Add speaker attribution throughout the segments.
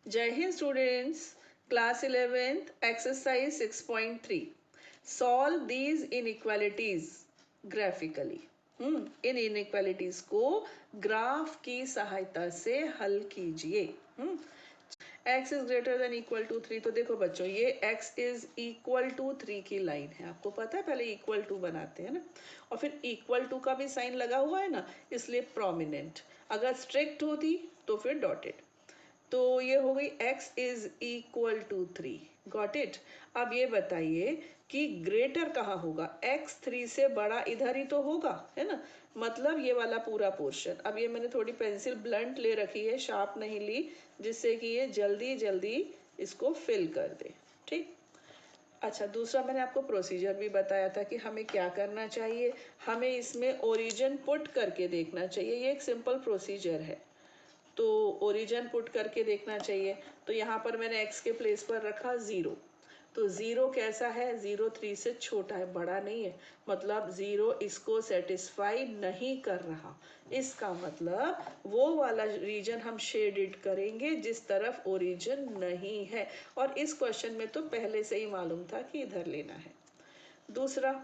Speaker 1: जय हिंद students, class 11th exercise 6.3 solve these inequalities graphically. इन इनइक्वालिटीज को ग्राफ की सहायता से हल कीजिए। x is greater than equal to 3। तो देखो बच्चों, ये x इज इक्वल टू 3 की लाइन है, आपको पता है, पहले इक्वल टू बनाते हैं ना, और फिर इक्वल टू का भी साइन लगा हुआ है ना, इसलिए प्रोमिनेंट। अगर स्ट्रिक्ट होती तो फिर डॉटेड। तो ये हो गई x is equal to 3। Got it. अब ये बताइए कि ग्रेटर कहाँ होगा? x 3 से बड़ा इधर ही तो होगा, है ना, मतलब ये वाला पूरा पोर्शन। अब ये मैंने थोड़ी पेंसिल ब्लंट ले रखी है, शार्प नहीं ली, जिससे कि ये जल्दी जल्दी इसको फिल कर दे। ठीक। अच्छा, दूसरा मैंने आपको प्रोसीजर भी बताया था कि हमें क्या करना चाहिए। हमें इसमें ओरिजिन पुट करके देखना चाहिए, ये एक सिंपल प्रोसीजर है। तो ओरिजिन पुट करके देखना चाहिए। तो यहाँ पर मैंने x के प्लेस पर रखा 0। तो 0 कैसा है? 0 3 से छोटा है, बड़ा नहीं है, मतलब 0 इसको सेटिस्फाई नहीं कर रहा। इसका मतलब वो वाला रीजन हम शेडेड करेंगे जिस तरफ ओरिजिन नहीं है, और इस क्वेश्चन में तो पहले से ही मालूम था कि इधर लेना है। दूसरा,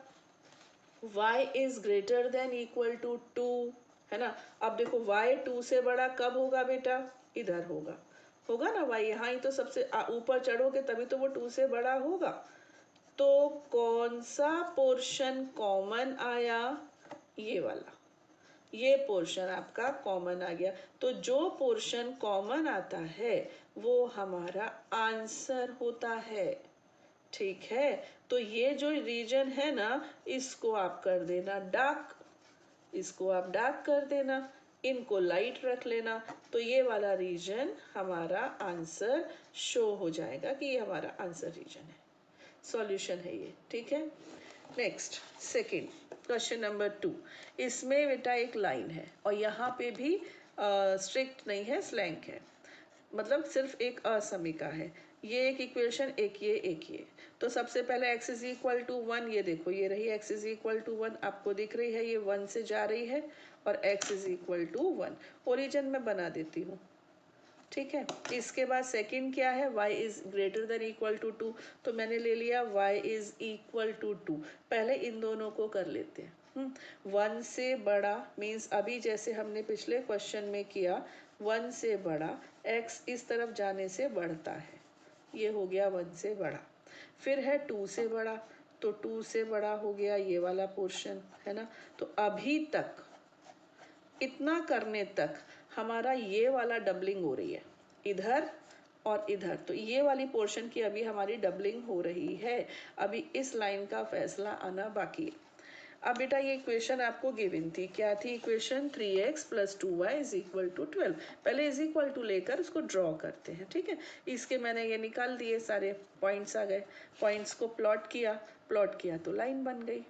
Speaker 1: y is greater than equal to 2, है ना। अब देखो y 2 से बड़ा कब होगा बेटा? इधर होगा, होगा ना, y यहाँ ही तो सबसे ऊपर चढ़ोगे तभी तो वो 2 से बड़ा होगा। तो कौन सा पोर्शन कॉमन आया? ये वाला, ये पोर्शन आपका कॉमन आ गया। तो जो पोर्शन कॉमन आता है वो हमारा आंसर होता है। ठीक है, तो ये जो रीजन है ना, इसको आप कर देना डार्क, इसको आप डार्क कर देना, इनको लाइट रख लेना। तो ये वाला रीजन हमारा आंसर शो हो जाएगा कि ये हमारा आंसर रीजन है, सॉल्यूशन है ये। ठीक है। Next, second question number 2। इसमें बेटा एक लाइन है और यहाँ पे भी स्ट्रिक्ट नहीं है, स्लैंक है, मतलब सिर्फ एक असमिका है। ये एक इक्वेशन, एक ये, एक ये। तो सबसे पहले x इज इक्वल टू 1, ये देखो, ये रही x इज इक्वल टू 1, आपको दिख रही है, ये 1 से जा रही है, और x is equal to 1। Origin में बना देती हूँ। ठीक है। इसके बाद सेकंड क्या है? y is greater than equal to 2। तो मैंने ले लिया y इज इक्वल टू 2। पहले इन दोनों को कर लेते हैं। 1 से बड़ा मीन्स अभी जैसे हमने पिछले क्वेश्चन में किया, 1 से बड़ा, x इस तरफ जाने से बढ़ता है, ये हो गया 1 से बड़ा। फिर है 2 से बड़ा, तो 2 से बड़ा हो गया ये वाला पोर्शन, है ना। तो अभी तक, इतना करने तक हमारा ये वाला डबलिंग हो रही है, इधर और इधर। तो ये वाली पोर्शन की अभी हमारी डबलिंग हो रही है। अभी इस लाइन का फैसला आना बाकी है। अब बेटा ये इक्वेशन आपको गिवन थी, क्या थी equation? 3x plus 2y is equal to 12। पहले इज इक्वल टू लेकर उसको ड्रॉ करते हैं। ठीक है, इसके मैंने ये निकाल दिए, सारे पॉइंट्स आ गए, पॉइंट्स को प्लॉट किया तो लाइन बन गई।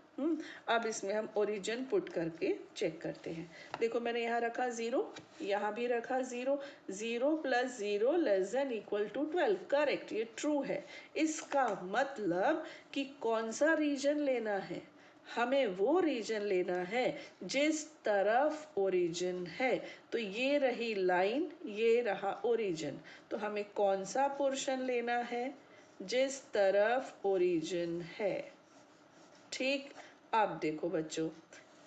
Speaker 1: अब इसमें हम ओरिजिन पुट करके चेक करते हैं। देखो मैंने यहाँ रखा 0, यहाँ भी रखा 0। 0 plus 0 less than equal to 12, correct, ये ट्रू है। इसका मतलब कि कौन सा रीजन लेना है? हमें वो रीजन लेना है जिस तरफ ओरिजिन है। तो ये रही लाइन, ये रहा ओरिजिन। तो हमें कौन सा पोर्शन लेना है? जिस तरफ ओरिजिन है। ठीक। अब देखो बच्चों,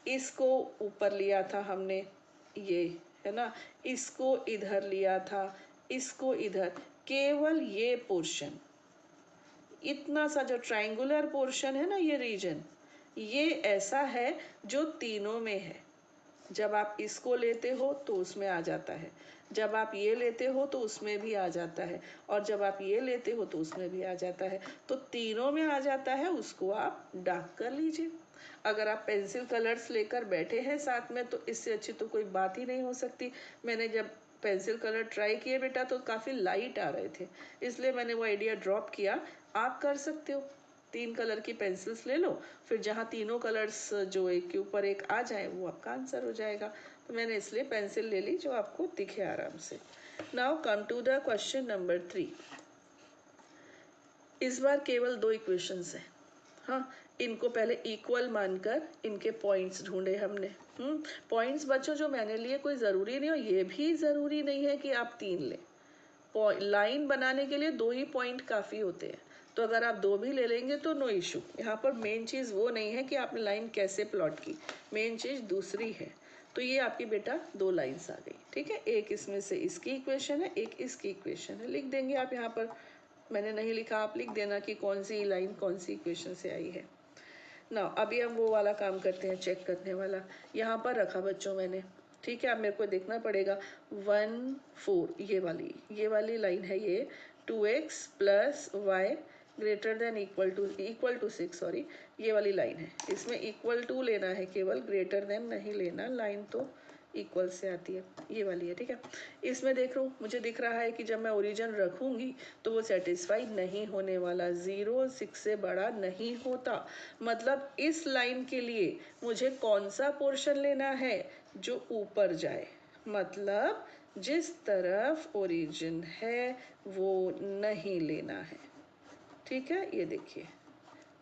Speaker 1: इसको ऊपर लिया था हमने, ये है ना, इसको इधर लिया था, इसको इधर, केवल ये पोर्शन, इतना सा जो ट्रायंगुलर पोर्शन है ना, ये रीजन, ये ऐसा है जो तीनों में है। जब आप इसको लेते हो तो उसमें आ जाता है, जब आप ये लेते हो तो उसमें भी आ जाता है, और जब आप ये लेते हो तो उसमें भी आ जाता है। तो तीनों में आ जाता है, उसको आप डार्क कर लीजिए। अगर आप पेंसिल कलर्स लेकर बैठे हैं साथ में तो इससे अच्छी तो कोई बात ही नहीं हो सकती। मैंने जब पेंसिल कलर ट्राई किए बेटा तो काफ़ी लाइट आ रहे थे, इसलिए मैंने वो आइडिया ड्रॉप किया। आप कर सकते हो, 3 कलर की पेंसिल्स ले लो, फिर जहाँ तीनों कलर्स जो एक के ऊपर एक आ जाए वो आपका आंसर हो जाएगा। तो मैंने इसलिए पेंसिल ले ली जो आपको दिखे आराम से। Now come to the question number 3। इस बार केवल 2 इक्वेशंस हैं। हाँ, इनको पहले इक्वल मानकर इनके पॉइंट्स ढूंढे हमने। पॉइंट्स बच्चों जो मैंने लिए कोई ज़रूरी नहीं, और ये भी ज़रूरी नहीं है कि आप 3 लें। लाइन बनाने के लिए 2 ही पॉइंट काफ़ी होते हैं, तो अगर आप 2 भी ले लेंगे तो नो इशू। यहाँ पर मेन चीज़ वो नहीं है कि आपने लाइन कैसे प्लॉट की, मेन चीज़ दूसरी है। तो ये आपकी बेटा 2 लाइन्स आ गई, ठीक है। एक इसमें से इसकी इक्वेशन है, एक इसकी इक्वेशन है, लिख देंगे आप यहाँ पर। मैंने नहीं लिखा, आप लिख देना कि कौन सी लाइन कौन सी इक्वेशन से आई है ना। अभी हम वो वाला काम करते हैं, चेक करने वाला। यहाँ पर रखा बच्चों मैंने, ठीक है। अब मेरे को देखना पड़ेगा 1 4, ये वाली लाइन है ये। 2x plus y greater than equal to 6, sorry, ये वाली लाइन है। इसमें इक्वल टू लेना है केवल, ग्रेटर देन नहीं लेना। लाइन तो इक्वल से आती है, ये वाली है, ठीक है। इसमें देख लो, मुझे दिख रहा है कि जब मैं ओरिजिन रखूंगी तो वो सेटिस्फाई नहीं होने वाला, 0 6 से बड़ा नहीं होता। मतलब इस लाइन के लिए मुझे कौन सा पोर्शन लेना है, जो ऊपर जाए, मतलब जिस तरफ ओरिजिन है वो नहीं लेना है, ठीक है। ये देखिए,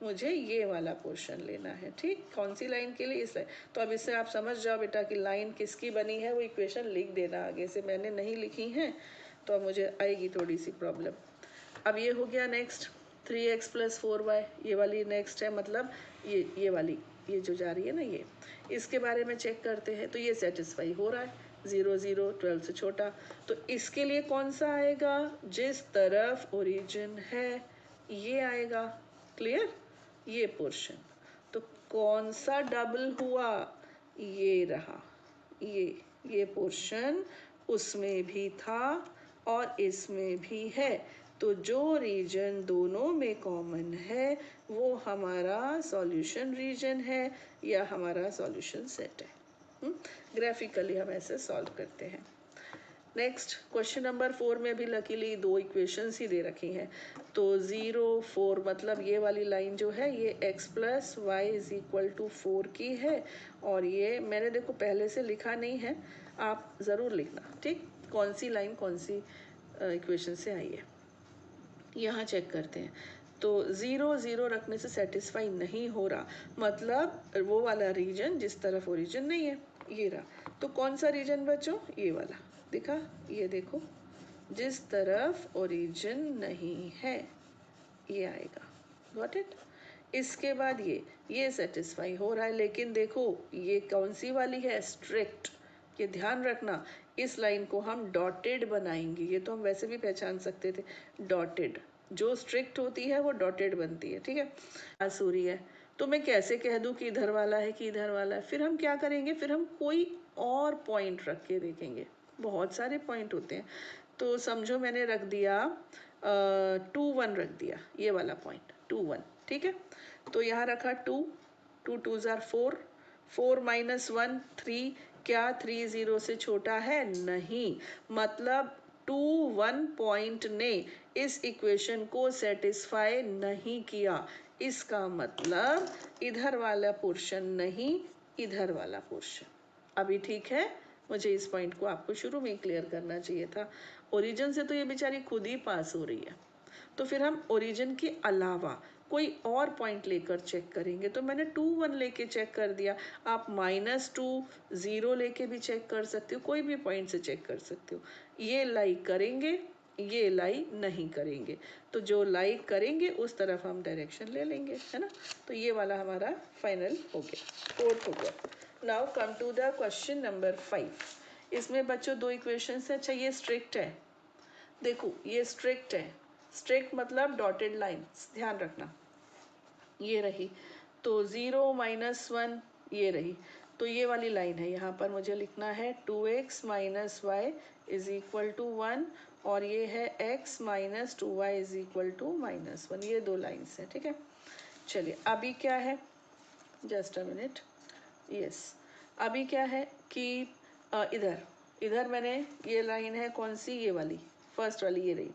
Speaker 1: मुझे ये वाला पोर्शन लेना है, ठीक। कौन सी लाइन के लिए, इस लाइन। तो अब इससे आप समझ जाओ बेटा कि लाइन किसकी बनी है, वो इक्वेशन लिख देना। आगे से मैंने नहीं लिखी है तो अब मुझे आएगी थोड़ी सी प्रॉब्लम। अब ये हो गया नेक्स्ट 3x प्लस 4y, ये वाली नेक्स्ट है। मतलब ये वाली, ये जो जा रही है ना, ये इसके बारे में चेक करते हैं। तो ये सेटिस्फाई हो रहा है, 0 0 12 से छोटा। तो इसके लिए कौन सा आएगा, जिस तरफ ओरिजिन है ये आएगा। क्लियर, ये पोर्शन। तो कौन सा डबल हुआ, ये रहा, ये पोर्शन उसमें भी था और इसमें भी है। तो जो रीजन दोनों में कॉमन है वो हमारा सॉल्यूशन रीजन है या हमारा सॉल्यूशन सेट है। ग्राफिकली हम ऐसे सॉल्व करते हैं। नेक्स्ट क्वेश्चन नंबर 4 में भी लकीली 2 इक्वेशंस ही दे रखी हैं। तो 0 4, मतलब ये वाली लाइन जो है ये x plus y is equal to 4 की है। और ये मैंने देखो पहले से लिखा नहीं है, आप ज़रूर लिखना, ठीक। कौन सी लाइन कौन सी इक्वेशन से आई है, यहाँ चेक करते हैं। तो 0 0 रखने से सेटिस्फाई नहीं हो रहा, मतलब वो वाला रीजन जिस तरफ ओरिजिन नहीं है, ये रहा। तो कौन सा रीजन बच्चों, ये वाला दिखा, ये देखो, जिस तरफ ओरिजिन नहीं है ये आएगा। Got it. इसके बाद ये सेटिस्फाई हो रहा है, लेकिन देखो ये कौन सी वाली है, स्ट्रिक्ट। ये ध्यान रखना, इस लाइन को हम डॉटेड बनाएंगे। ये तो हम वैसे भी पहचान सकते थे, डॉटेड। जो स्ट्रिक्ट होती है वो डॉटेड बनती है, ठीक है। पास हो रही है तो मैं कैसे कह दूं कि इधर वाला है कि इधर वाला है। फिर हम क्या करेंगे, फिर हम कोई और पॉइंट रख के देखेंगे। बहुत सारे पॉइंट होते हैं। तो समझो मैंने रख दिया 2 1 रख दिया, ये वाला पॉइंट 2 1, ठीक है। तो यहाँ रखा 2 2 2 जार 4, 4 माइनस 1 3। क्या 3 0 से छोटा है, नहीं। मतलब 2 1 पॉइंट ने इस इक्वेशन को सेटिस्फाई नहीं किया। इसका मतलब इधर वाला पोर्शन नहीं, इधर वाला पोर्शन। अभी ठीक है, मुझे इस पॉइंट को आपको शुरू में क्लियर करना चाहिए था। ओरिजिन से तो ये बेचारी खुद ही पास हो रही है, तो फिर हम ओरिजिन के अलावा कोई और पॉइंट लेकर चेक करेंगे। तो मैंने 2 1 लेके चेक कर दिया। आप -2 0 लेके भी चेक कर सकते हो, कोई भी पॉइंट से चेक कर सकते हो। ये लाई करेंगे, ये लाई नहीं करेंगे। तो जो लाई करेंगे उस तरफ हम डायरेक्शन ले लेंगे, है ना। तो ये वाला हमारा फाइनल हो गया, 4th हो गया। Now come to the question number 5। इसमें बच्चों 2 इक्वेशंस है। अच्छा ये स्ट्रिक्ट है, देखो ये स्ट्रिक्ट है। स्ट्रिक्ट मतलब डॉटेड लाइन, ध्यान रखना, ये रही। तो 0 -1 ये रही। तो ये वाली लाइन है, यहाँ पर मुझे लिखना है 2x minus y is equal to 1, और ये है x minus 2y is equal to -1। ये 2 लाइन्स हैं, ठीक है। चलिए अभी क्या है, जस्ट अ मिनट, यस। अभी क्या है कि इधर इधर मैंने ये लाइन है कौन सी, ये वाली फर्स्ट वाली ये रही।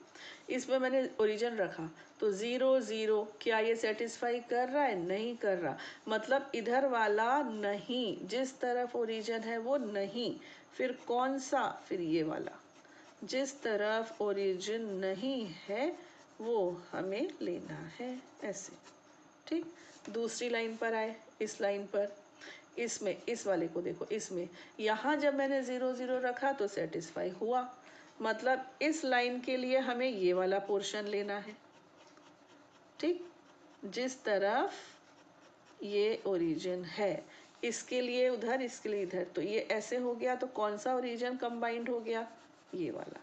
Speaker 1: इसमें मैंने ओरिजिन रखा। तो 0 0, क्या ये सेटिस्फाई कर रहा है, नहीं कर रहा। मतलब इधर वाला नहीं, जिस तरफ ओरिजिन है वो नहीं। फिर कौन सा, फिर ये वाला, जिस तरफ ओरिजिन नहीं है वो हमें लेना है, ऐसे, ठीक। दूसरी लाइन पर आए, इस लाइन पर, इसमें इस वाले को देखो, इसमें यहाँ जब मैंने 0 0 रखा तो सेटिस्फाई हुआ। मतलब इस लाइन के लिए हमें ये वाला पोर्शन लेना है, ठीक, जिस तरफ ये ओरिजिन है, इसके लिए उधर, इसके लिए इधर, तो ये ऐसे हो गया। तो कौन सा ओरिजिन कंबाइंड हो गया? ये वाला।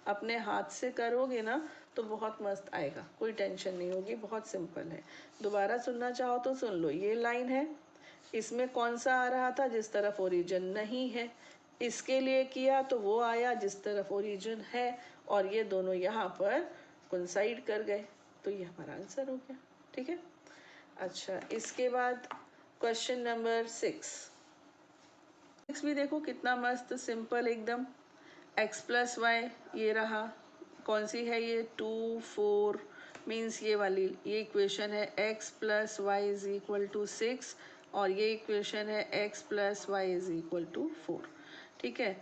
Speaker 1: अपने हाथ से करोगे ना तो बहुत मस्त आएगा, कोई टेंशन नहीं होगी, बहुत सिंपल है। दोबारा सुनना चाहो तो सुन लो। ये लाइन है, इसमें कौन सा आ रहा था? जिस तरफ ओरिजिन नहीं है। इसके लिए किया तो वो आया जिस तरफ ओरिजिन है, और ये दोनों यहाँ पर कोइंसाइड कर गए, तो ये हमारा आंसर हो गया। ठीक है। अच्छा, इसके बाद क्वेश्चन नंबर 6 भी देखो कितना मस्त सिंपल एकदम। x प्लस वाई, ये रहा, कौन सी है ये? 2 4 मीन्स ये वाली, ये इक्वेशन है x plus y is equal to 6, और ये इक्वेशन है x plus y is equal to 4। ठीक है,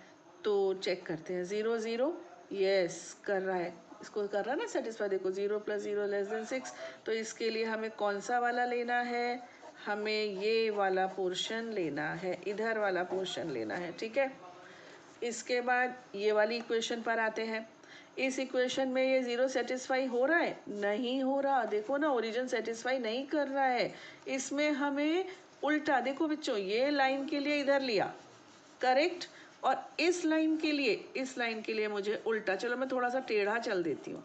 Speaker 1: तो चेक करते हैं। 0 0, यस कर रहा है, इसको कर रहा है ना सेटिस्फाई। देखो 0 प्लस 0 लेस देन 6, तो इसके लिए हमें कौन सा वाला लेना है? हमें ये वाला पोर्शन लेना है, इधर वाला पोर्शन लेना है। ठीक है, इसके बाद ये वाली इक्वेशन पर आते हैं। इस इक्वेशन में ये 0 सेटिस्फाई हो रहा है? नहीं हो रहा। देखो ना, ओरिजिन सेटिस्फाई नहीं कर रहा है। इसमें हमें उल्टा, देखो बच्चों, ये लाइन के लिए इधर लिया, करेक्ट, और इस लाइन के लिए मुझे उल्टा। चलो मैं थोड़ा सा टेढ़ा चल देती हूँ,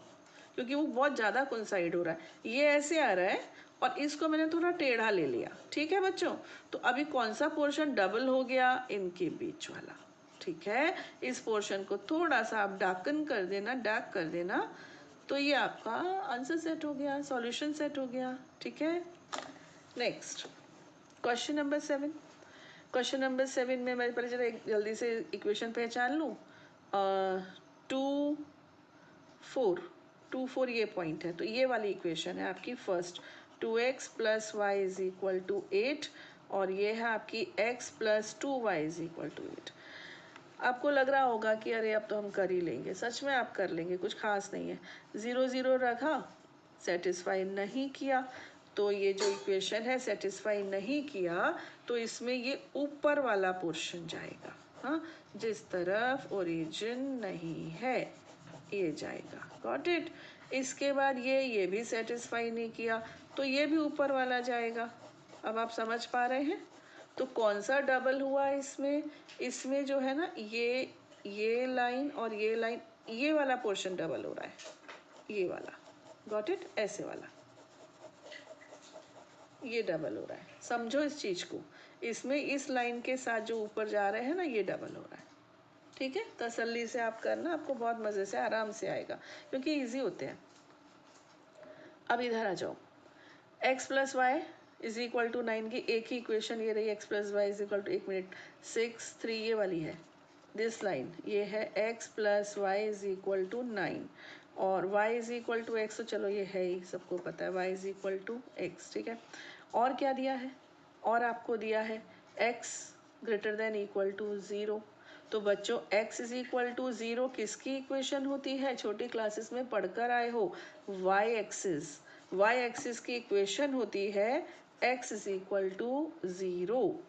Speaker 1: क्योंकि वो बहुत ज़्यादा कोइंसाइड हो रहा है। ये ऐसे आ रहा है और इसको मैंने थोड़ा टेढ़ा ले लिया। ठीक है बच्चों, तो अभी कौन सा पोर्शन डबल हो गया? इनके बीच वाला। ठीक है, इस पोर्शन को थोड़ा सा आप डार्कन कर देना, डार्क कर देना, तो ये आपका आंसर सेट हो गया, सॉल्यूशन सेट हो गया। ठीक है, next question number 7। Question number 7 में मैं पहले जरा जल्दी से इक्वेशन पहचान लूँ। 2 4 ये पॉइंट है, तो ये वाली इक्वेशन है आपकी first. 2x plus y is equal to 8, और ये है आपकी x plus 2y is equal to 8। आपको लग रहा होगा कि अरे अब तो हम कर ही लेंगे। सच में आप कर लेंगे, कुछ खास नहीं है। 0 0 रखा, सेटिस्फाई नहीं किया, तो ये जो इक्वेशन है सेटिस्फाई नहीं किया, तो इसमें ये ऊपर वाला पोर्शन जाएगा। हाँ, जिस तरफ ओरिजिन नहीं है ये जाएगा। Got it. इसके बाद ये भी सेटिस्फाई नहीं किया, तो ये भी ऊपर वाला जाएगा। अब आप समझ पा रहे हैं? तो कौन सा डबल हुआ इसमें? इसमें जो है ना, ये लाइन और ये लाइन, ये वाला पोर्शन डबल हो रहा है, ये वाला। Got it. ऐसे वाला ये डबल हो रहा है, समझो इस चीज को। इसमें इस लाइन के साथ जो ऊपर जा रहे हैं ना, ये डबल हो रहा है। ठीक है, तसल्ली से आप करना, आपको बहुत मजे से आराम से आएगा, क्योंकि इजी होते हैं। अब इधर आ जाओ। x plus y is equal to 9 की एक ही इक्वेशन ये रही, x plus y is equal to, 1 minute, 6 3 ये वाली है, दिस लाइन ये है x plus y is equal to 9, और y is equal to x, तो चलो ये है ही, सबको पता है y is equal to x. ठीक है, और क्या दिया है? और आपको दिया है x greater than equal to 0। तो बच्चों x इज इक्वल टू 0 किसकी इक्वेशन होती है? छोटी क्लासेस में पढ़कर आए हो, y एक्सिस की इक्वेशन होती है x इज इक्वल टू 0।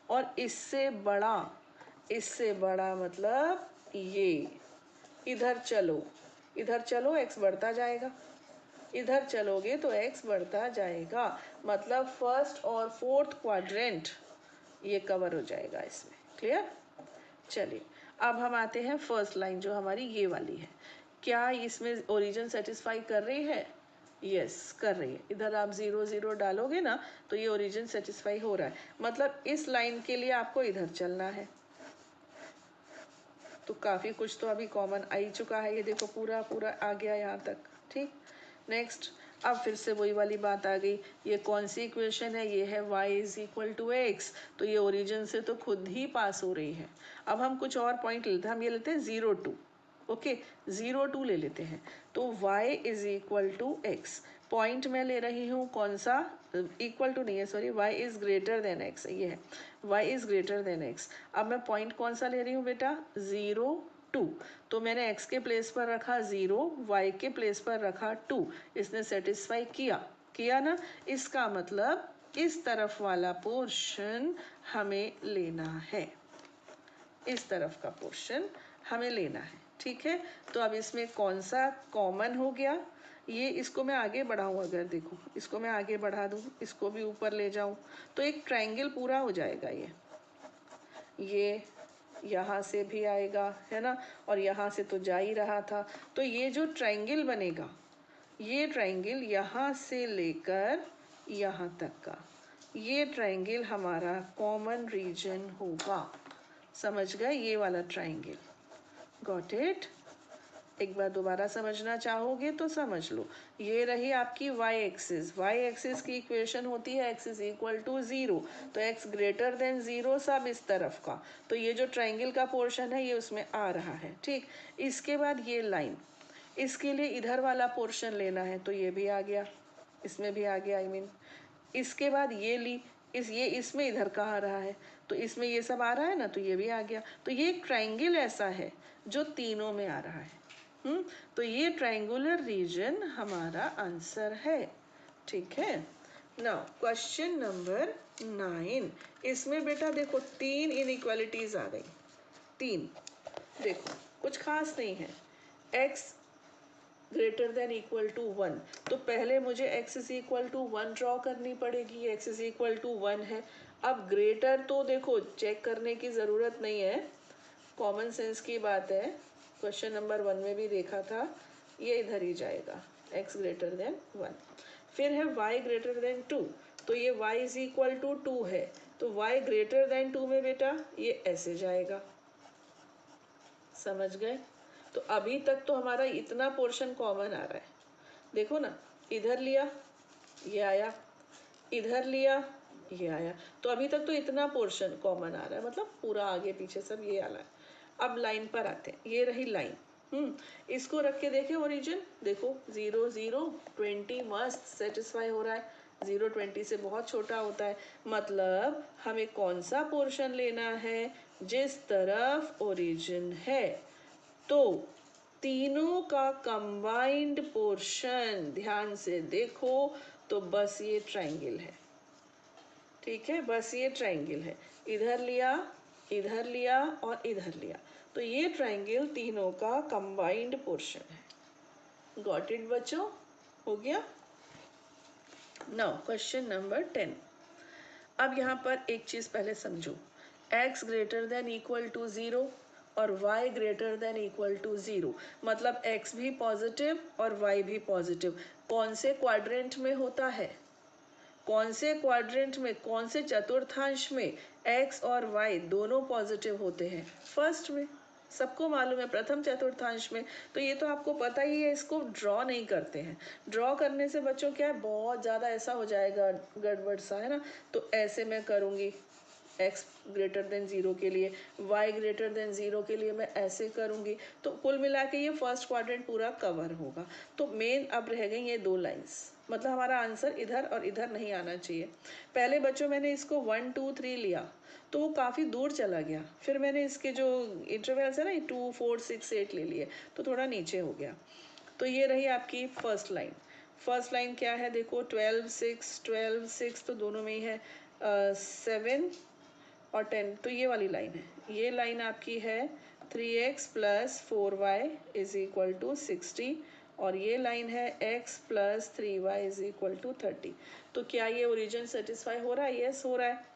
Speaker 1: और इससे बड़ा मतलब ये, इधर चलो x बढ़ता जाएगा, इधर चलोगे तो x बढ़ता जाएगा, मतलब फर्स्ट और फोर्थ क्वाड्रेंट ये कवर हो जाएगा इसमें। क्लियर? चलिए, अब हम आते हैं फर्स्ट लाइन जो हमारी ये वाली है। क्या इसमें ओरिजिन सेटिस्फाई कर रही है? यस, कर रही है। इधर आप 0 0 डालोगे ना, तो ये ओरिजिन सेटिस्फाई हो रहा है, मतलब इस लाइन के लिए आपको इधर चलना है। तो काफ़ी कुछ तो अभी कॉमन आ ही चुका है, ये देखो पूरा आ गया यहाँ तक। ठीक, नेक्स्ट। अब फिर से वही वाली बात आ गई, ये कौन सी इक्वेशन है? ये है y is equal to x, तो ये ओरिजिन से तो खुद ही पास हो रही है। अब हम कुछ और पॉइंट लेते हैं, हम ये लेते हैं 0 2। ओके, 0 2 ले लेते हैं, तो y is equal to x. Point मैं ले रही हूँ कौन सा? इक्वल टू नहीं है, sorry, y is greater then x, ये है y is greater then x. अब मैं पॉइंट कौन सा ले रही हूँ बेटा? 0 2। तो मैंने x के प्लेस पर रखा 0, y के प्लेस पर रखा 2, इसने सेटिस्फाई किया ना। इसका मतलब इस तरफ वाला पोर्शन हमें लेना है, इस तरफ का पोर्शन हमें लेना है। ठीक है, तो अब इसमें कौन सा कॉमन हो गया, ये इसको मैं आगे बढ़ाऊँ, अगर देखो इसको मैं आगे बढ़ा दूँ, इसको भी ऊपर ले जाऊँ, तो एक ट्रायंगल पूरा हो जाएगा। ये यहाँ से भी आएगा, है ना, और यहाँ से तो जा ही रहा था, तो ये जो ट्रायंगल बनेगा, ये ट्रायंगल यहाँ से लेकर यहाँ तक का, ये ट्रायंगल हमारा कॉमन रीजन होगा। समझ गए, ये वाला ट्रायंगल। Got it. एक बार दोबारा समझना चाहोगे तो समझ लो। ये रही आपकी y एक्सिस, y एक्सिस की इक्वेशन होती है x इज इक्वल टू 0, तो x ग्रेटर देन 0 सब इस तरफ का, तो ये जो ट्रायंगल का पोर्शन है ये उसमें आ रहा है। ठीक, इसके बाद ये लाइन, इसके लिए इधर वाला पोर्शन लेना है, तो ये भी आ गया, इसमें भी आ गया, आई मीन इसके बाद ये ली, ये इसमें इधर का आ रहा है, तो इसमें ये सब आ रहा है ना, तो ये भी आ गया। तो ये एक ट्रायंगल ऐसा है जो तीनों में आ रहा है। तो ये ट्रायंगुलर रीजन हमारा आंसर है। ठीक है, नाउ क्वेश्चन नंबर 9। इसमें बेटा देखो 3 इनइक्वालिटीज आ गई, 3। देखो कुछ खास नहीं है, x greater than equal to 1, तो पहले मुझे x is equal to 1 draw करनी पड़ेगी, x इज इक्वल टू 1 है। अब ग्रेटर तो देखो चेक करने की ज़रूरत नहीं है, कॉमन सेंस की बात है, क्वेश्चन नंबर 1 में भी देखा था, ये इधर ही जाएगा, x ग्रेटर देन 1। फिर है y ग्रेटर देन 2, तो ये y इज इक्वल टू 2 है, तो y ग्रेटर देन 2 में बेटा ये ऐसे जाएगा। समझ गए, तो अभी तक तो हमारा इतना पोर्शन कॉमन आ रहा है, देखो ना, इधर लिया ये आया, इधर लिया ये आया, तो अभी तक तो इतना पोर्शन कॉमन आ रहा है, मतलब पूरा आगे पीछे सब ये आ रहा है। अब लाइन पर आते हैं, ये रही लाइन, इसको रख के देखें ओरिजिन, देखो 0 0 20 मस्त सेटिस्फाई हो रहा है, 0 20 से बहुत छोटा होता है, मतलब हमें कौन सा पोर्शन लेना है, जिस तरफ ओरिजिन है, तो तीनों का कंबाइंड पोर्शन, ध्यान से देखो, तो बस ये ट्रायंगल है। ठीक है, बस ये ट्रायंगल है, इधर लिया इधर लिया और इधर लिया, तो ये ट्रायंगल तीनों का कंबाइंड पोर्शन है। गॉट इट बच्चों, हो गया। Now question number 10। अब यहाँ पर एक चीज पहले समझो, x greater than equal to 0 और y greater than equal to 0, मतलब x भी पॉजिटिव और y भी पॉजिटिव, कौन से क्वाड्रेंट में होता है, कौन से क्वाड्रेंट में, कौन से चतुर्थांश में x और y दोनों पॉजिटिव होते हैं, फर्स्ट में, सबको मालूम है, प्रथम चतुर्थांश में। तो ये तो आपको पता ही है, इसको ड्रॉ नहीं करते हैं, ड्रॉ करने से बच्चों क्या है, बहुत ज़्यादा ऐसा हो जाएगा गड़बड़ सा, है ना, तो ऐसे मैं करूँगी, x ग्रेटर देन 0 के लिए, y ग्रेटर देन 0 के लिए मैं ऐसे करूँगी, तो कुल मिला के ये फर्स्ट क्वाड्रेंट पूरा कवर होगा। तो मेन अब रह गई ये 2 लाइंस, मतलब हमारा आंसर इधर और इधर नहीं आना चाहिए। पहले बच्चों मैंने इसको 1 2 3 लिया, तो वो काफ़ी दूर चला गया, फिर मैंने इसके जो इंटरवल्स है ना 2 4 6 8 ले लिए, तो थोड़ा नीचे हो गया। तो ये रही आपकी फर्स्ट लाइन। फर्स्ट लाइन क्या है, देखो 12 6 तो दोनों में ही है, 7 और 10, तो ये वाली लाइन है, ये लाइन आपकी है 3x plus 4y is equal to 60, और ये लाइन है x plus 3y is equal to 30। तो क्या ये ओरिजिन सेटिस्फाई हो रहा है, यस हो रहा है,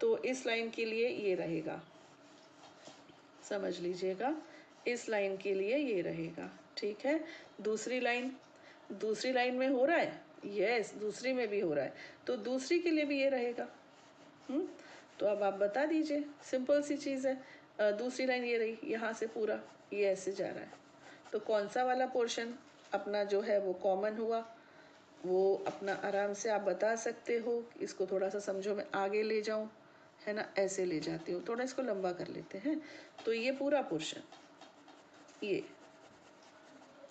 Speaker 1: तो इस लाइन के लिए ये रहेगा, समझ लीजिएगा, इस लाइन के लिए ये रहेगा। ठीक है, दूसरी लाइन, दूसरी लाइन में हो रहा है, यस दूसरी में भी हो रहा है, तो दूसरी के लिए भी ये रहेगा। तो अब आप बता दीजिए, सिंपल सी चीज़ है। दूसरी लाइन ये रही, यहाँ से पूरा ये ऐसे जा रहा है, तो कौन सा वाला पोर्शन अपना जो है वो कॉमन हुआ, वो अपना आराम से आप बता सकते हो। इसको थोड़ा सा समझो, मैं आगे ले जाऊँ, है ना, ऐसे ले जाती हूँ, थोड़ा इसको लंबा कर लेते हैं, तो ये पूरा पोर्शन, ये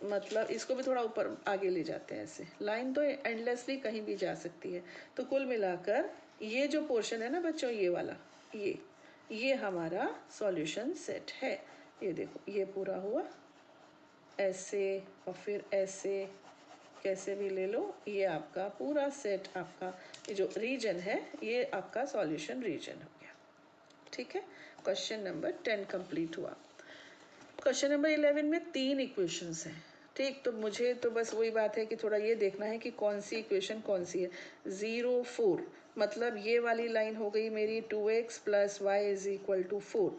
Speaker 1: मतलब इसको भी थोड़ा ऊपर आगे ले जाते हैं, ऐसे लाइन तो एंडलेसली कहीं भी जा सकती है। तो कुल मिलाकर ये जो पोर्शन है ना बच्चों, ये वाला, ये हमारा सॉल्यूशन सेट है। ये देखो ये पूरा हुआ ऐसे, और फिर ऐसे, कैसे भी ले लो, ये आपका पूरा सेट, आपका ये जो रीजन है ये आपका सॉल्यूशन रीजन हो गया। ठीक है, क्वेश्चन नंबर 10 कंप्लीट हुआ। क्वेश्चन नंबर 11 में 3 इक्वेशंस हैं, ठीक। तो मुझे तो बस वही बात है कि थोड़ा ये देखना है कि कौन सी इक्वेशन कौन सी है। 0 4 मतलब ये वाली लाइन हो गई मेरी 2x plus y is equal to 4।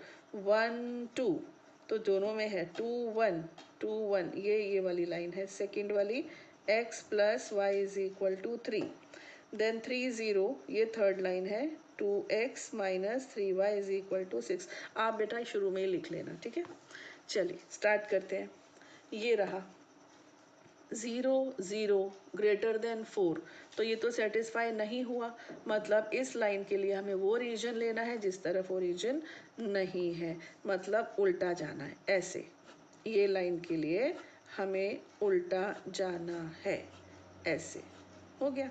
Speaker 1: 1 2 तो दोनों में है 2 1 2 1 ये वाली लाइन है। सेकेंड वाली x plus y is equal to 3। Then 3 0 ये थर्ड लाइन है 2x minus 3y is equal to 6। आप बेटा शुरू में ही लिख लेना, ठीक है। चलिए स्टार्ट करते हैं। ये रहा 0 0 ग्रेटर देन 4, तो ये तो सेटिस्फाई नहीं हुआ। मतलब इस लाइन के लिए हमें वो रीजन लेना है जिस तरफ ओरिजिन नहीं है, मतलब उल्टा जाना है ऐसे। ये लाइन के लिए हमें उल्टा जाना है ऐसे। हो गया।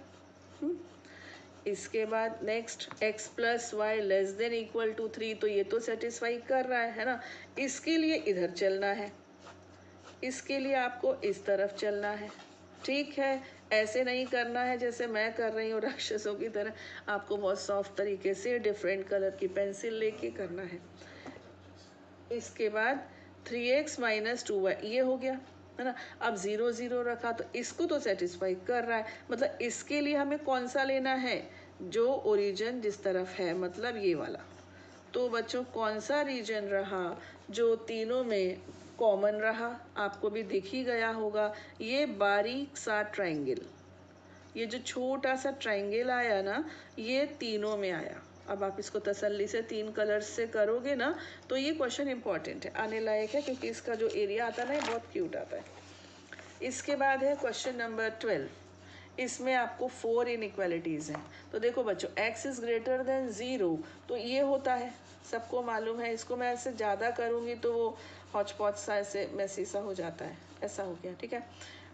Speaker 1: इसके बाद next x plus y less than equal to 3, तो ये तो सेटिस्फाई कर रहा है ना। इसके लिए इधर चलना है, इसके लिए आपको इस तरफ चलना है, ठीक है। ऐसे नहीं करना है जैसे मैं कर रही हूँ राक्षसों की तरह, आपको बहुत सॉफ्ट तरीके से डिफरेंट कलर की पेंसिल लेके करना है। इसके बाद 3x माइनस 2y ये हो गया है ना। अब 0 0 रखा तो इसको तो सेटिस्फाई कर रहा है, मतलब इसके लिए हमें कौन सा लेना है, जो ओरिजिन जिस तरफ है, मतलब ये वाला। तो बच्चों कौन सा रीजन रहा जो तीनों में कॉमन रहा, आपको भी दिख ही गया होगा। ये बारीक सा ट्रायंगल, ये जो छोटा सा ट्रायंगल आया ना, ये तीनों में आया। अब आप इसको तसल्ली से 3 कलर्स से करोगे ना, तो ये क्वेश्चन इंपॉर्टेंट है, आने लायक है, क्योंकि इसका जो एरिया आता है ना, ये बहुत क्यूट आता है। इसके बाद है क्वेश्चन नंबर 12। इसमें आपको 4 इनइक्वालिटीज़ हैं। तो देखो बच्चों, x इज़ ग्रेटर देन 0, तो ये होता है, सबको मालूम है। इसको मैं ऐसे ज़्यादा करूँगी तो वो हौच पौच सा ऐसे मैसी सा हो जाता है, ऐसा हो गया, ठीक है।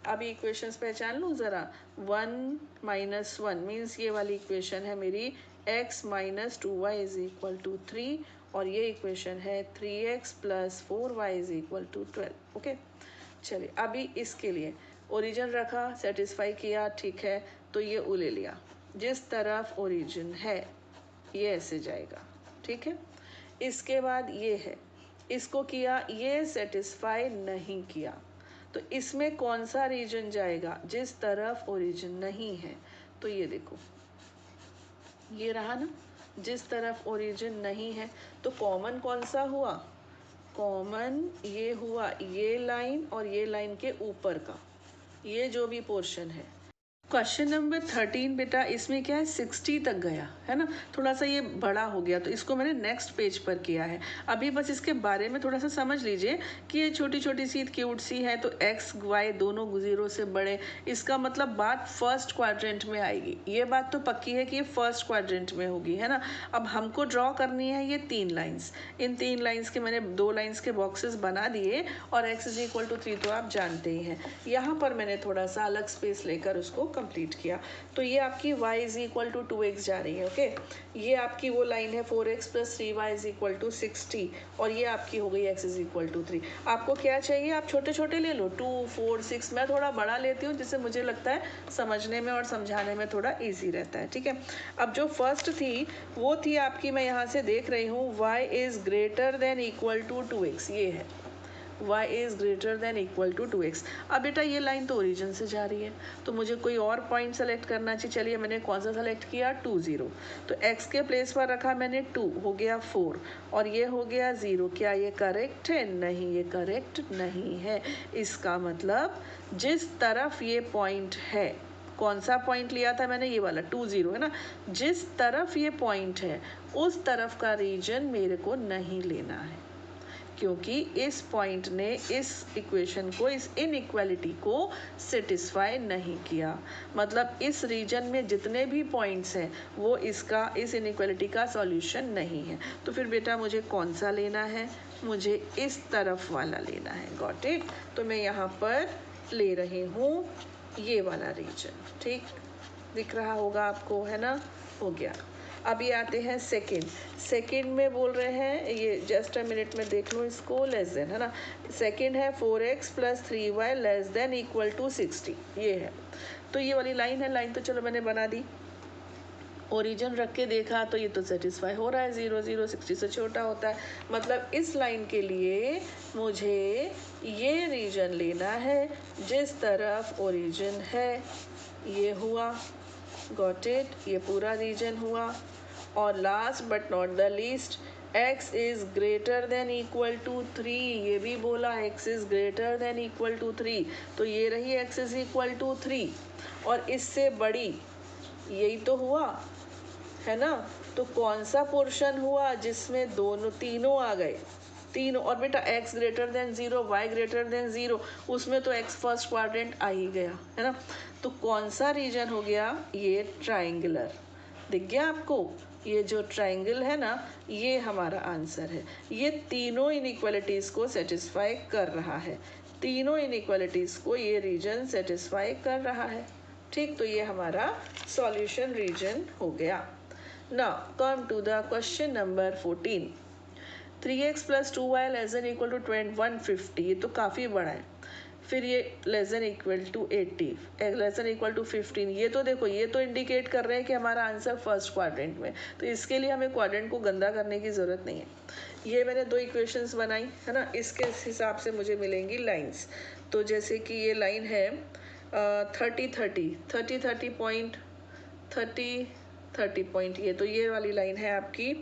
Speaker 1: अभी इक्वेशंस पहचान लूँ ज़रा। 1 माइनस 1 मीन्स ये वाली इक्वेशन है मेरी x minus 2y is equal to 3, और ये इक्वेशन है 3x plus 4y is equal to 12। Okay, चलिए अभी इसके लिए ओरिजिन रखा, सेटिस्फाई किया, ठीक है। तो ये उ ले लिया, जिस तरफ ओरिजिन है ये ऐसे जाएगा, ठीक है। इसके बाद ये है, इसको किया, ये सेटिस्फाई नहीं किया, तो इसमें कौन सा रीजन जाएगा, जिस तरफ ओरिजिन नहीं है। तो ये देखो, ये रहा ना, जिस तरफ ओरिजिन नहीं है। तो कॉमन कौन सा हुआ, कॉमन ये हुआ, ये लाइन और ये लाइन के ऊपर का ये जो भी पोर्शन है। क्वेश्चन नंबर 13 बेटा, इसमें क्या है 60 तक गया है ना, थोड़ा सा ये बड़ा हो गया, तो इसको मैंने नेक्स्ट पेज पर किया है। अभी बस इसके बारे में थोड़ा सा समझ लीजिए कि ये छोटी छोटी सी क्यूट सी है, तो एक्स वाई दोनों 0 से बड़े, इसका मतलब बात फर्स्ट क्वाड्रेंट में आएगी। ये बात तो पक्की है कि ये फर्स्ट क्वाड्रेंट में होगी, है ना। अब हमको ड्रॉ करनी है ये 3 लाइन्स, इन 3 लाइन्स के मैंने 2 लाइन्स के बॉक्सेस बना दिए, और x इज इक्वल टू 3 तो आप जानते ही हैं। यहाँ पर मैंने थोड़ा सा अलग स्पेस लेकर उसको कंप्लीट किया। तो ये आपकी y is equal to 2x जा रही है, ओके। ये आपकी वो लाइन है 4x plus 3y is equal to 60, और ये आपकी हो गई x इज इक्वल टू 3। आपको क्या चाहिए, आप छोटे छोटे ले लो, 2 4 6, मैं थोड़ा बड़ा लेती हूँ जिससे मुझे लगता है समझने में और समझाने में थोड़ा ईजी रहता है, ठीक है। अब जो फर्स्ट थी वो थी आपकी, मैं यहाँ से देख रही हूँ, y is greater than equal to 2x, ये है y is greater than equal to 2x। अब बेटा ये लाइन तो ओरिजिन से जा रही है, तो मुझे कोई और पॉइंट सेलेक्ट करना चाहिए। चलिए मैंने कौन सा सेलेक्ट किया, 2 0, तो x के प्लेस पर रखा मैंने 2, हो गया 4, और ये हो गया 0। क्या ये करेक्ट है, नहीं, ये करेक्ट नहीं है। इसका मतलब जिस तरफ ये पॉइंट है, कौन सा पॉइंट लिया था मैंने, ये वाला 2 0 है ना, जिस तरफ ये पॉइंट है उस तरफ का रीजन मेरे को नहीं लेना है, क्योंकि इस पॉइंट ने इस इक्वेशन को, इस इनइक्वालिटी को सेटिस्फाई नहीं किया। मतलब इस रीजन में जितने भी पॉइंट्स हैं वो इसका, इस इनइक्वालिटी का सॉल्यूशन नहीं है। तो फिर बेटा मुझे कौन सा लेना है, मुझे इस तरफ वाला लेना है, गॉट इट। तो मैं यहाँ पर ले रही हूँ ये वाला रीजन, ठीक दिख रहा होगा आपको, है ना, हो गया। अभी आते हैं सेकेंड में बोल रहे हैं, ये जस्ट अ मिनट में देख लो इसको, लेस देन, है ना। सेकेंड है 4x plus 3y less than equal to 60, ये है। तो ये वाली लाइन है, लाइन तो चलो मैंने बना दी। ओरिजिन रख के देखा तो ये तो सेटिस्फाई हो रहा है, 0 0 60 से छोटा होता है। मतलब इस लाइन के लिए मुझे ये रीजन लेना है जिस तरफ ओरिजिन है। ये हुआ, गॉट इट, ये पूरा रीजन हुआ। और last but not the least, x is greater than equal to 3, ये भी बोला x is greater than equal to 3, तो ये रही x इज इक्वल टू 3 और इससे बड़ी, यही तो हुआ है ना। तो कौन सा पोर्शन हुआ जिसमें दोनों तीनों आ गए, तीनों। और बेटा x greater then 0, y greater then 0, उसमें तो x फर्स्ट क्वाड्रेंट आ ही गया है ना। तो कौन सा रीजन हो गया, ये ट्राइंगुलर। दिख गया आपको, ये जो ट्राइंगल है ना, ये हमारा आंसर है। ये तीनों इनइक्वालिटीज को सेटिस्फाई कर रहा है, तीनों इनइक्वालिटीज को ये रीजन सेटिस्फाई कर रहा है। ठीक, तो ये हमारा सॉल्यूशन रीजन हो गया। Now come to the question number 14. 3x plus 2y less than equal to 150, ये तो काफ़ी बड़ा है। फिर ये less than equal to 80, less than equal to 15, ये तो देखो, ये तो इंडिकेट कर रहे हैं कि हमारा आंसर फर्स्ट क्वाड्रेंट में। तो इसके लिए हमें क्वाड्रेंट को गंदा करने की ज़रूरत नहीं है। ये मैंने दो इक्वेशंस बनाई है ना, इसके हिसाब से मुझे मिलेंगी लाइंस। तो जैसे कि ये लाइन है 30 पॉइंट, ये तो ये वाली लाइन है आपकी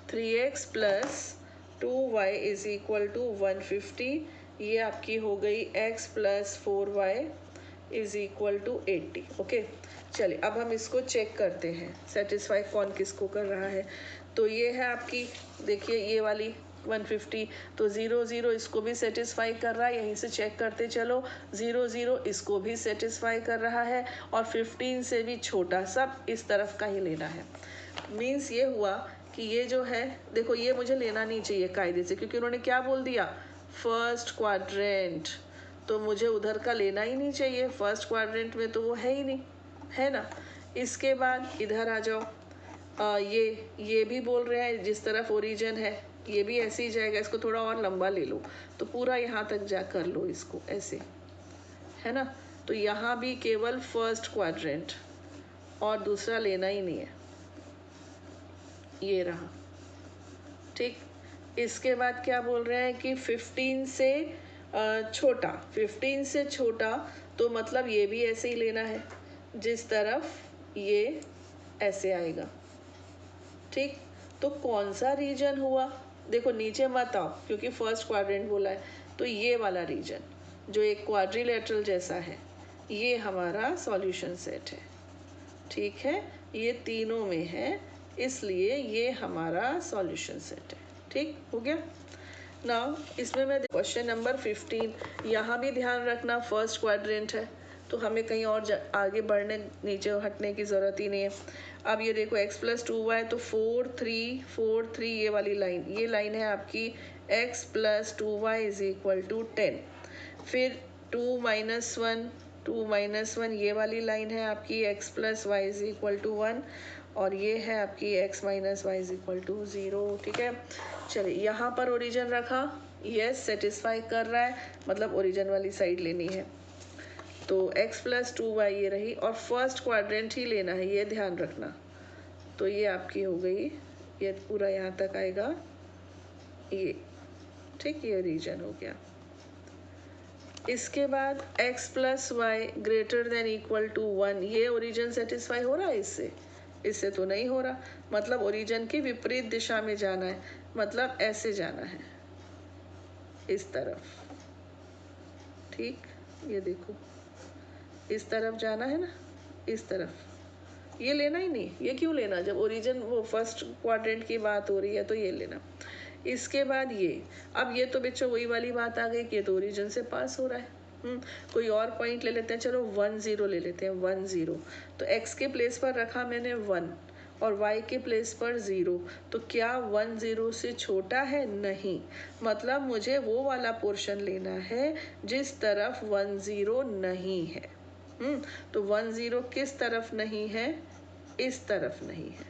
Speaker 1: 3x plus 2y is equal to 150, ये आपकी हो गई x plus 4y is equal to 80। Okay, चलिए अब हम इसको चेक करते हैं सेटिस्फाई कौन किसको कर रहा है। तो ये है आपकी, देखिए ये वाली 150, तो 0 0 इसको भी सेटिस्फाई कर रहा है, यहीं से चेक करते चलो। 0 0 इसको भी सेटिस्फाई कर रहा है, और 15 से भी छोटा, सब इस तरफ का ही लेना है। मीन्स ये हुआ कि ये जो है, देखो ये मुझे लेना नहीं चाहिए कायदे से, क्योंकि उन्होंने क्या बोल दिया, फर्स्ट क्वाड्रेंट, तो मुझे उधर का लेना ही नहीं चाहिए, फर्स्ट क्वाड्रेंट में तो वो है ही नहीं, है ना। इसके बाद इधर आ जाओ, ये भी बोल रहे हैं जिस तरफ ओरिजिन है ये भी ऐसे ही जाएगा, इसको थोड़ा और लंबा ले लो, तो पूरा यहाँ तक जा कर लो इसको ऐसे, है ना। तो यहाँ भी केवल फर्स्ट क्वाड्रेंट और दूसरा लेना ही नहीं है, ये रहा। ठीक, इसके बाद क्या बोल रहे हैं कि 15 से छोटा, 15 से छोटा, तो मतलब ये भी ऐसे ही लेना है जिस तरफ ये ऐसे आएगा। ठीक, तो कौन सा रीजन हुआ, देखो नीचे मत आओ क्योंकि फर्स्ट क्वाड्रेंट बोला है, तो ये वाला रीजन जो एक क्वाड्रिलेटरल जैसा है, ये हमारा सॉल्यूशन सेट है। ठीक है, ये तीनों में है, इसलिए ये हमारा सॉल्यूशन सेट है। ठीक हो गया। नाउ इसमें मैं क्वेश्चन नंबर 15, यहाँ भी ध्यान रखना फर्स्ट क्वाड्रेंट है, तो हमें कहीं और आगे बढ़ने नीचे हटने की ज़रूरत ही नहीं है। अब ये देखो x प्लस 2y, तो 4 3 ये वाली लाइन, ये लाइन है आपकी x plus 2y is equal to 10। फिर 2 माइनस 1 ये वाली लाइन है आपकी x plus y is equal to 1, और ये है आपकी x minus y is equal to 0। ठीक है, चलिए यहाँ पर ओरिजिन रखा, यस सेटिस्फाई कर रहा है, मतलब ओरिजिन वाली साइड लेनी है। तो x प्लस 2y ये रही, और फर्स्ट क्वाड्रेंट ही लेना है, ये ध्यान रखना। तो ये आपकी हो गई, ये पूरा यहाँ तक आएगा ये। ठीक, ये रीजन हो गया। इसके बाद x plus y greater than equal to 1, ये ओरिजिन सेटिस्फाई हो रहा है इससे, इससे तो नहीं हो रहा, मतलब ओरिजिन की विपरीत दिशा में जाना है, मतलब ऐसे जाना है इस तरफ। ठीक, ये देखो इस तरफ जाना है ना, इस तरफ, ये लेना ही नहीं, ये क्यों लेना, जब ओरिजिन वो फर्स्ट क्वाड्रेंट की बात हो रही है तो ये लेना। इसके बाद ये, अब ये तो बच्चों वही वाली बात आ गई कि ये तो ओरिजिन से पास हो रहा है। कोई और पॉइंट ले लेते हैं, चलो 1 0 ले लेते हैं, 1 0, तो x के प्लेस पर रखा मैंने 1 और y के प्लेस पर 0, तो क्या 1 0 से छोटा है, नहीं, मतलब मुझे वो वाला पोर्शन लेना है जिस तरफ 1 0 नहीं है। तो 1 0 किस तरफ नहीं है, इस तरफ नहीं है।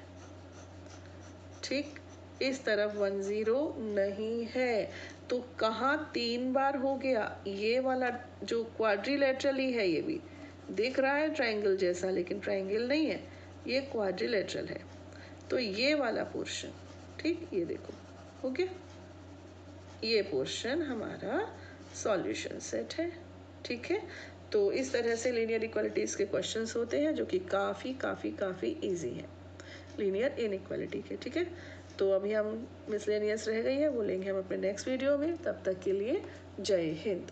Speaker 1: ठीक, इस तरफ 1 0 नहीं है, तो कहाँ 3 बार हो गया, ये वाला जो क्वाड्रिलेटरल ही है, ये भी दिख रहा है ट्रायंगल जैसा, लेकिन ट्रायंगल नहीं है, ये क्वाड्रिलेटरल है, तो ये वाला पोर्शन, ठीक, ये देखो, हो गया, ये पोर्शन हमारा सॉल्यूशन सेट है, ठीक है। तो इस तरह से लीनियर इक्वालिटीज़ के क्वेश्चंस होते हैं जो कि काफ़ी इजी है लीनियर इनइक्वालिटी के, ठीक है। तो अभी हम मिसलेनियस रह गई है, वो लेंगे हम अपने नेक्स्ट वीडियो में। तब तक के लिए जय हिंद।